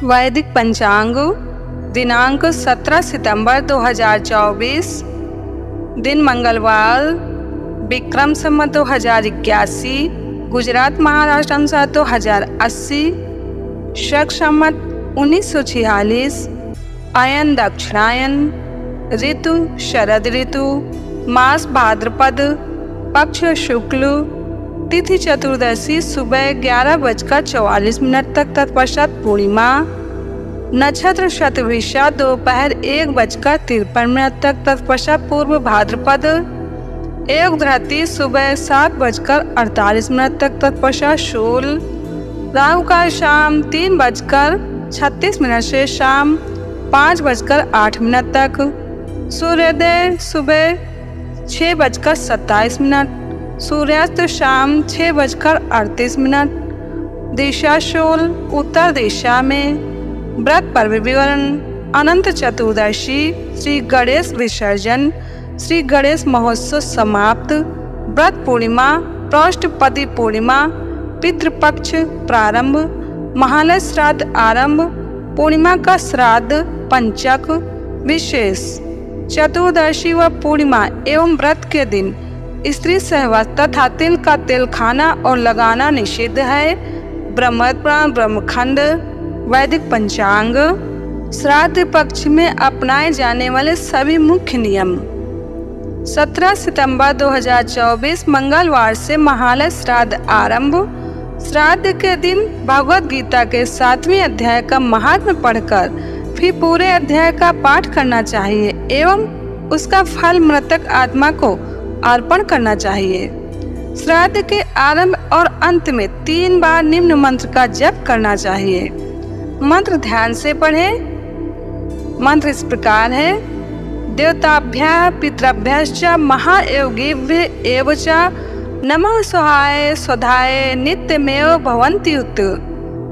वैदिक पंचांग दिनांक 17 सितंबर 2024, दिन मंगलवार, विक्रम संवत 2081, गुजरात महाराष्ट्र अनुसार 2080, शक संवत 1946, अयन दक्षिणायन, ऋतु शरद ऋतु, मास भाद्रपद, पक्ष शुक्ल, तिथि चतुर्दशी सुबह 11:44 तक, तत्पश्चात पूर्णिमा, नक्षत्र शतभिषा दोपहर 1:53 तक, तत्पश्चात पूर्व भाद्रपद, योग धरती सुबह 7:48 तक, तत्पश्चात शूल, राहु काल शाम 3:36 से शाम 5:08 तक, सूर्योदय सुबह 6:27, सूर्यास्त शाम 6:38, दिशा शूल उत्तर दिशा में। व्रत पर्व विवरण: अनंत चतुर्दशी, श्री गणेश विसर्जन, श्री गणेश महोत्सव समाप्त, व्रत पूर्णिमा, पृष्ठपति पूर्णिमा, पितृपक्ष प्रारंभ, महालय श्राद्ध आरंभ, पूर्णिमा का श्राद्ध पंचक विशेष। चतुर्दशी व पूर्णिमा एवं व्रत के दिन स्त्री सहवास तथा तिल का तेल खाना और लगाना निषिद्ध है। ब्रह्मपुराण ब्रह्मखंड। वैदिक पंचांग। श्राद्ध पक्ष में अपनाए जाने वाले सभी मुख्य नियम। 17 सितंबर 2024 मंगलवार से महालय श्राद्ध आरंभ। श्राद्ध के दिन भगवद गीता के 7वें अध्याय का महात्म्य पढ़कर फिर पूरे अध्याय का पाठ करना चाहिए एवं उसका फल मृतक आत्मा को अर्पण करना चाहिए। श्राद्ध के आरंभ और अंत में 3 बार निम्न मंत्र का जप करना चाहिए। मंत्र ध्यान से पढ़ें। मंत्र इस प्रकार है: देवताभ्यः पितृभ्यश्च महायोगिभ्य एव च नमः स्वाहाय स्वधाय नित्यमेव भवन्त्युत।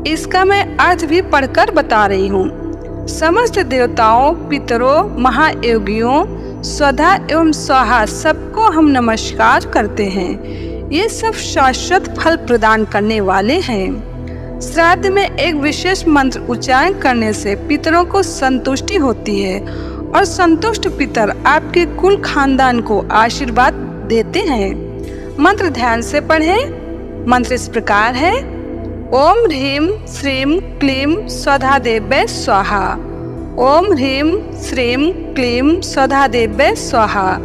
इसका मैं अर्थ भी पढ़कर बता रही हूँ। समस्त देवताओं, पितरों, महायोगियों, स्वधा एवं स्वाहा सबको हम नमस्कार करते हैं। ये सब शाश्वत फल प्रदान करने वाले हैं। श्राद्ध में एक विशेष मंत्र उच्चारण करने से पितरों को संतुष्टि होती है और संतुष्ट पितर आपके कुल खानदान को आशीर्वाद देते हैं। मंत्र ध्यान से पढ़ें। मंत्र इस प्रकार है: ओम ह्रीं श्रीं क्लीं स्वधा देव्यै स्वाहा। ओम ह्रीं श्रीं क्लीं स्वधा देव्यै स्वाहा।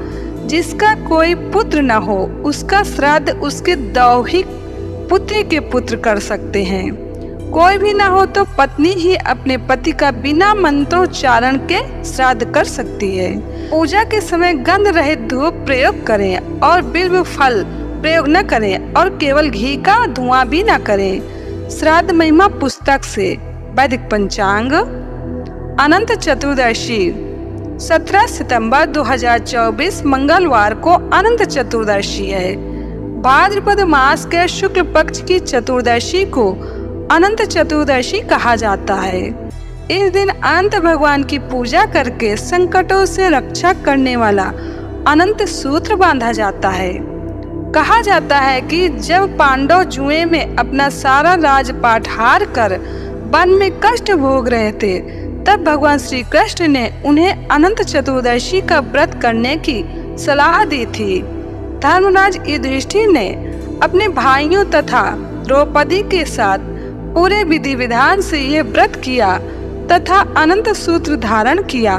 जिसका कोई पुत्र न हो उसका श्राद्ध उसके दैहिक पुत्री के पुत्र कर सकते हैं। कोई भी न हो तो पत्नी ही अपने पति का बिना मंत्रोच्चारण के श्राद्ध कर सकती है। पूजा के समय गंध रहित धूप प्रयोग करें और बिल्व फल प्रयोग न करें और केवल घी का धुआं भी न करें। श्राद्ध महिमा पुस्तक से। वैदिक पंचांग। अनंत चतुर्दशी 17 सितंबर 2024 मंगलवार को अनंत चतुर्दशी है। भाद्रपद मास के शुक्ल पक्ष की चतुर्दशी को अनंत चतुर्दशी कहा जाता है। इस दिन अनंत भगवान की पूजा करके संकटों से रक्षा करने वाला अनंत सूत्र बांधा जाता है। कहा जाता है कि जब पांडव जुए में अपना सारा राजपाट हार कर वन में कष्ट भोग रहे थे, तब भगवान श्री कृष्ण ने उन्हें अनंत चतुर्दशी का व्रत करने की सलाह दी थी। धर्मराज युधिष्ठिर ने अपने भाइयों तथा द्रौपदी के साथ पूरे विधि विधान से यह व्रत किया तथा अनंत सूत्र धारण किया।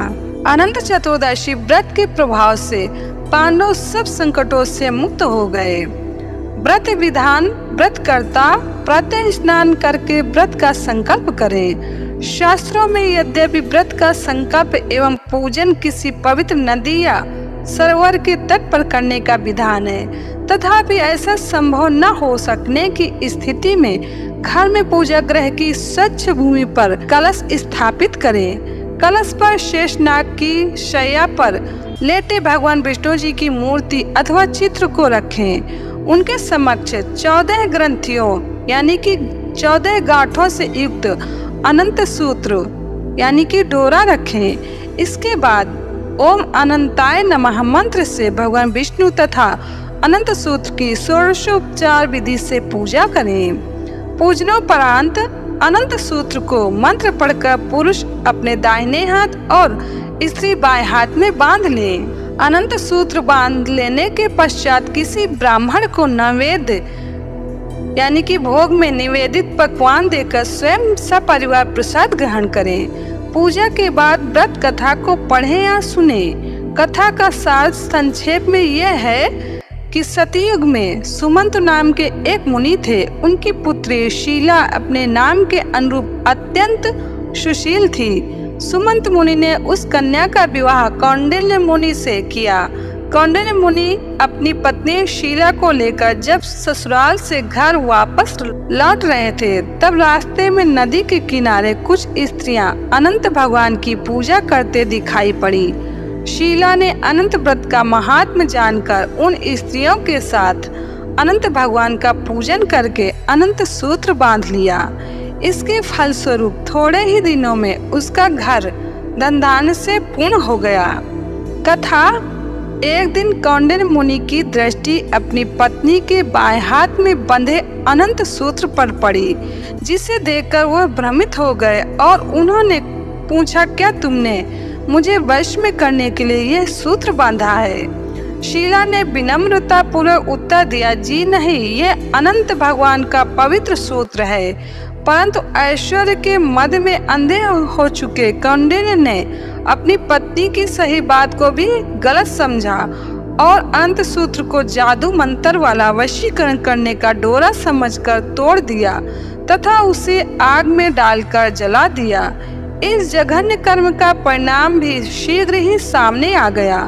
अनंत चतुर्दशी व्रत के प्रभाव से पांडव सब संकटों से मुक्त हो गए। व्रत विधान: व्रतकर्ता प्रातः स्नान करके व्रत का संकल्प करें। शास्त्रों में यद्यपि व्रत का संकल्प एवं पूजन किसी पवित्र नदी या सरोवर के तट पर करने का विधान है, तथापि ऐसा संभव न हो सकने की स्थिति में घर में पूजा गृह की स्वच्छ भूमि पर कलश स्थापित करें। कलश पर शेषनाग की शैया पर लेटे भगवान विष्णु जी की मूर्ति अथवा चित्र को रखें। उनके समक्ष 14 ग्रंथियों यानी कि 14 गांठों से युक्त अनंत सूत्र यानी कि डोरा रखें। इसके बाद ओम अनंताय नमः मंत्र से भगवान विष्णु तथा अनंत सूत्र की षोडशोपचार विधि से पूजा करें। पूजनोपरांत अनंत सूत्र को मंत्र पढ़कर पुरुष अपने दाहिने हाथ और स्त्री बाएं हाथ में बांध ले। अनंत सूत्र बांध लेने के पश्चात किसी ब्राह्मण को नैवेद्य यानी कि भोग में निवेदित पकवान देकर स्वयं सपरिवार प्रसाद ग्रहण करें। पूजा के बाद व्रत कथा को पढ़ें या सुने। कथा का सार संक्षेप में यह है कि सतयुग में सुमंत नाम के एक मुनि थे। उनकी पुत्री शीला अपने नाम के अनुरूप अत्यंत सुशील थी। सुमंत मुनि ने उस कन्या का विवाह कौंडिन्य मुनि से किया। कौंडिन्य मुनि अपनी पत्नी शीला को लेकर जब ससुराल से घर वापस लौट रहे थे, तब रास्ते में नदी के किनारे कुछ स्त्रियां अनंत भगवान की पूजा करते दिखाई पड़ी। शीला ने अनंत व्रत का महात्म्य जानकर उन स्त्रियों के साथ अनंत भगवान का पूजन करके अनंत सूत्र बांध लिया। इसके फलस्वरूप थोड़े ही दिनों में उसका घर धन धान्य से पूर्ण हो गया। कथा: एक दिन कौंडिन्य मुनि की दृष्टि अपनी पत्नी के बाएं हाथ में बंधे अनंत सूत्र पर पड़ी, जिसे देखकर वह भ्रमित हो गए और उन्होंने पूछा, क्या तुमने मुझे वश में करने के लिए यह सूत्र बांधा है? शीला ने विनम्रता पूर्वक उत्तर दिया, जी नहीं, यह अनंत भगवान का पवित्र सूत्र है। परंतु ऐश्वर्य के मद में अंधे हो चुके कौंडिन्य ने अपनी पत्नी की सही बात को भी गलत समझा और अनंत सूत्र को जादू मंत्र वाला वशीकरण करने का डोरा समझकर तोड़ दिया तथा उसे आग में डालकर जला दिया। इस जघन्य कर्म का परिणाम भी शीघ्र ही सामने आ गया।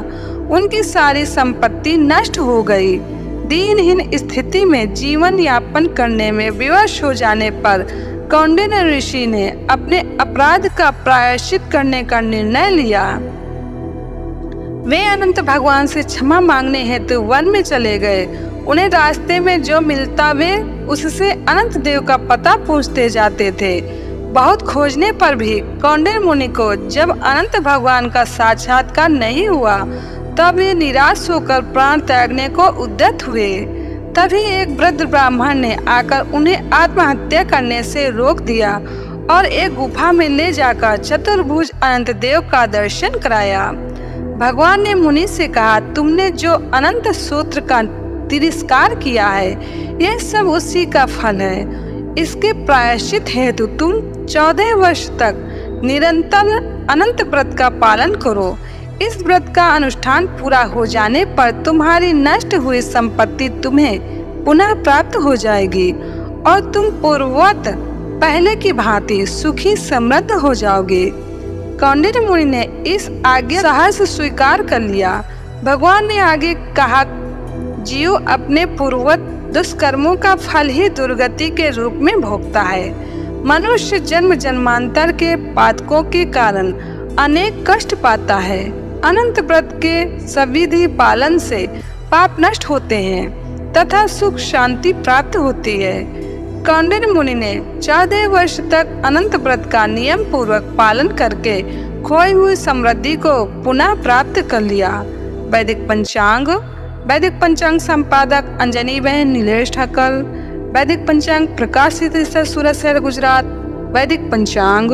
उनकी सारी संपत्ति नष्ट हो गई। दीनहीन स्थिति में जीवन यापन करने में विवश हो जाने पर कौंडिन्य ऋषि ने अपने अपराध का प्रायश्चित करने का निर्णय लिया। वे अनंत भगवान से क्षमा मांगने हेतु वन में चले गए। उन्हें रास्ते में जो मिलता वे उससे अनंत देव का पता पूछते जाते थे। बहुत खोजने पर भी कौंडिन्य मुनि को जब अनंत भगवान का साक्षात्कार नहीं हुआ, तब वे निराश होकर प्राण त्यागने को उद्यत हुए। तभी एक वृद्ध ब्राह्मण ने आकर उन्हें आत्महत्या करने से रोक दिया और एक गुफा में ले जाकर चतुर्भुज अनंत देव का दर्शन कराया। भगवान ने मुनि से कहा, तुमने जो अनंत सूत्र का तिरस्कार किया है, यह सब उसी का फल है। इसके प्रायश्चित हेतु तुम 14 वर्ष तक निरंतर अनंत व्रत का पालन करो। इस व्रत का अनुष्ठान पूरा हो जाने पर तुम्हारी नष्ट हुई संपत्ति तुम्हें पुनः प्राप्त हो जाएगी और तुम पूर्ववत पहले की भांति सुखी समृद्ध हो जाओगे। कौंडिन्य मुनि ने इस आज्ञा सहर्ष स्वीकार कर लिया। भगवान ने आगे कहा, जीव अपने पूर्ववत दुष्कर्मों का फल ही दुर्गति के रूप में भोगता है। मनुष्य जन्म जन्मांतर के पातकों के कारण अनेक कष्ट पाता है। अनंत व्रत के सविधि पालन से पाप नष्ट होते हैं तथा सुख शांति प्राप्त होती है। कौंडिन्य मुनि ने 14 वर्ष तक अनंत व्रत का नियम पूर्वक पालन करके खोई हुई समृद्धि को पुनः प्राप्त कर लिया। वैदिक पंचांग संपादक अंजनी बहन नीलेश ठाकर। वैदिक पंचांग प्रकाशित सूरत शहर गुजरात। वैदिक पंचांग।